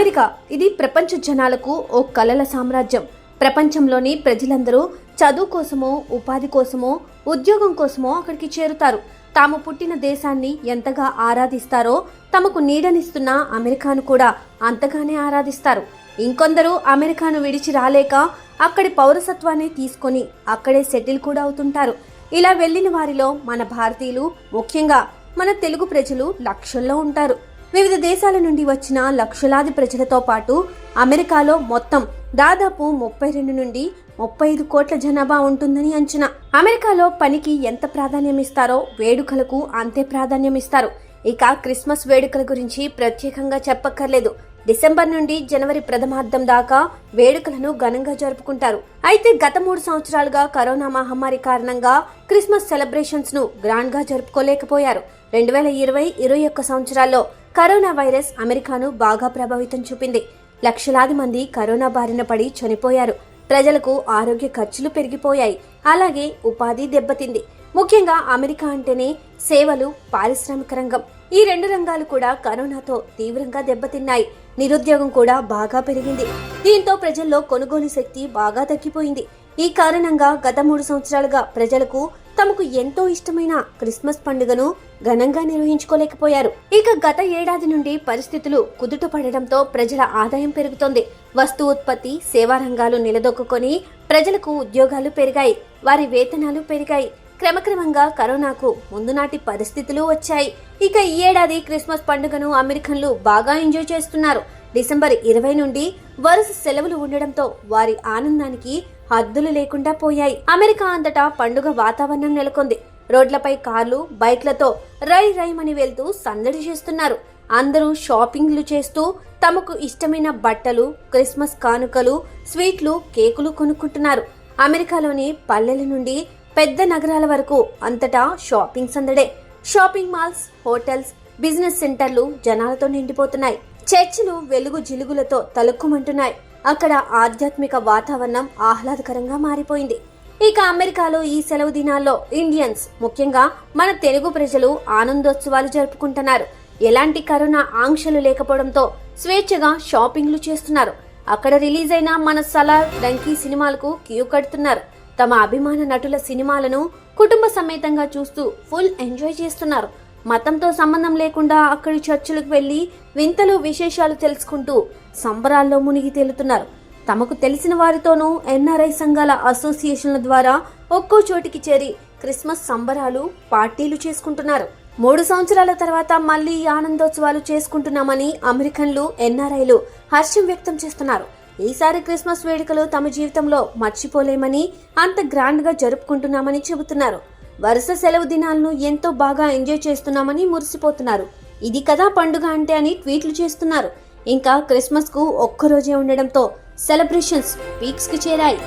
America ఇది ప్రపంచ జనాలకు ఓ కలల సామ్రాజ్యం. ప్రపంచంలోని ప్రజలందరూ చదువు కోసమో, ఉపాధి కోసమో, ఉద్యోగం కోసమో అక్కడికి చేరుతారు. తాము పుట్టిన దేశాన్ని ఎంతగా ఆరాధిస్తారో తమకు నీడనిస్తున్న అమెరికాను కూడా అంతగానే ఆరాధిస్తారు. ఇంకొందరు అమెరికాను విడిచి రాలేక అక్కడి పౌరసత్వాన్ని తీసుకొని అక్కడే సెటిల్ కూడా అవుతుంటారు. ఇలా వెళ్లిన వారిలో మన భారతీయులు, ముఖ్యంగా మన తెలుగు ప్రజలు లక్షల్లో ఉంటారు. వివిధ దేశాల నుండి వచ్చిన లక్షలాది ప్రజలతో పాటు అమెరికాలో మొత్తం దాదాపు 32 నుండి 35 కోట్ల జనాభా ఉంటుందని అంచనా. అమెరికాలో పనికి ఎంత ప్రాధాన్యం ఇస్తారో వేడుకలకు అంతే ప్రాధాన్యం ఇస్తారు. ఇక క్రిస్మస్ వేడుకల గురించి ప్రత్యేకంగా చెప్పక్కర్లేదు. డిసెంబర్ నుండి జనవరి ప్రథమార్థం దాకా వేడుకలను ఘనంగా జరుపుకుంటారు. అయితే గత 3 సంవత్సరాలుగా కరోనా మహమ్మారి కారణంగా క్రిస్మస్ సెలబ్రేషన్స్ ను గ్రాండ్ గా జరుపుకోలేకపోయారు. 2020-21 సంవత్సరాల్లో కరోనా వైరస్ అమెరికాను బాగా ప్రభావితం చూపింది. లక్షలాది మంది కరోనా బారిన పడి చనిపోయారు. ప్రజలకు ఆరోగ్య ఖర్చులు పెరిగిపోయాయి. అలాగే ఉపాధి దెబ్బతింది. ముఖ్యంగా అమెరికా అంటేనే సేవలు, పారిశ్రామిక రంగం, ఈ 2 రంగాలు కూడా కరోనాతో తీవ్రంగా దెబ్బతిన్నాయి. నిరుద్యోగం కూడా బాగా పెరిగింది. దీంతో ప్రజల్లో కొనుగోలు శక్తి బాగా తగ్గిపోయింది. ఈ కారణంగా గత 3 సంవత్సరాలుగా ప్రజలకు తమకు ఎంతో ఇష్టమైన క్రిస్మస్ పండుగను ఘనంగా నిర్వహించుకోలేకపోయారు. ఇక గత ఏడాది నుండి పరిస్థితులు కుదుట పడడంతో ప్రజల ఆదాయం పెరుగుతోంది. వస్తు ఉత్పత్తి, సేవా రంగాలు నిలదొక్కుని ప్రజలకు ఉద్యోగాలు పెరిగాయి. వారి వేతనాలు పెరిగాయి. క్రమక్రమంగా కరోనాకు ముందునాటి పరిస్థితులు వచ్చాయి. ఇక ఈ ఏడాది క్రిస్మస్ పండుగను అమెరికన్లు బాగా ఎంజాయ్ చేస్తున్నారు. డిసెంబర్ 20 నుండి వరుస సెలవులు ఉండడంతో వారి ఆనందానికి హద్దులు లేకుండా పోయాయి. అమెరికా అంతటా పండుగ వాతావరణం నెలకొంది. రోడ్లపై కార్లు, బైక్లతో రై రైమని వెళ్తూ సందడి చేస్తున్నారు. అందరూ షాపింగ్లు చేస్తూ తమకు ఇష్టమైన బట్టలు, క్రిస్మస్ కానుకలు, స్వీట్లు, కేకులు కొనుక్కుంటున్నారు. అమెరికాలోని పల్లెల నుండి పెద్ద నగరాల వరకు అంతటా షాపింగ్ సందడే. షాపింగ్ మాల్స్, హోటల్స్, బిజినెస్ సెంటర్లు జనాలతో నిండిపోతున్నాయి. చర్చిలు వెలుగు జిలుగులతో తలుక్కుమంటున్నాయి. అక్కడ ఆధ్యాత్మిక వాతావరణం ఆహ్లాదకరంగా మారిపోయింది. ఇక అమెరికాలో ఈ సెలవు దినాల్లో ఇండియన్స్, ముఖ్యంగా మన తెలుగు ప్రజలు ఆనందోత్సవాలు జరుపుకుంటున్నారు. ఎలాంటి కరోనా ఆంక్షలు లేకపోవడంతో స్వేచ్ఛగా షాపింగ్లు చేస్తున్నారు. అక్కడ రిలీజ్ అయిన మన సలార్, డంకీ సినిమాలకు క్యూ కడుతున్నారు. తమ అభిమాన నటుల సినిమాలను కుటుంబ సమేతంగా చూస్తూ ఫుల్ ఎంజాయ్ చేస్తున్నారు. మతంతో సంబంధం లేకుండా అక్కడి చర్చిలకు వెళ్లి వింతలు, విశేషాలు తెలుసుకుంటూ సంబరాల్లో మునిగి తేలుతున్నారు. తమకు తెలిసిన వారితోనూ ఎన్ఆర్ఐ సంఘాల అసోసియేషన్ల ద్వారా ఒక్కో చోటికి చేరి క్రిస్మస్ సంబరాలు, పార్టీలు చేసుకుంటున్నారు. 3 సంవత్సరాల తర్వాత మళ్లీ ఆనందోత్సవాలు చేసుకుంటున్నామని అమెరికన్లు, ఎన్ఆర్ఐలు హర్షం వ్యక్తం చేస్తున్నారు. ఈసారి క్రిస్మస్ వేడుకలు తమ జీవితంలో మర్చిపోలేమని, అంత గ్రాండ్ గా జరుపుకుంటున్నామని చెబుతున్నారు. వరుస సెలవు దినాలను ఎంతో బాగా ఎంజాయ్ చేస్తున్నామని మురిసిపోతున్నారు. ఇది కదా పండుగ అంటే అని ట్వీట్లు చేస్తున్నారు. ఇంకా క్రిస్మస్ కు ఒక్కరోజే ఉండడంతో సెలబ్రేషన్స్ పీక్స్ కి చేరాయి.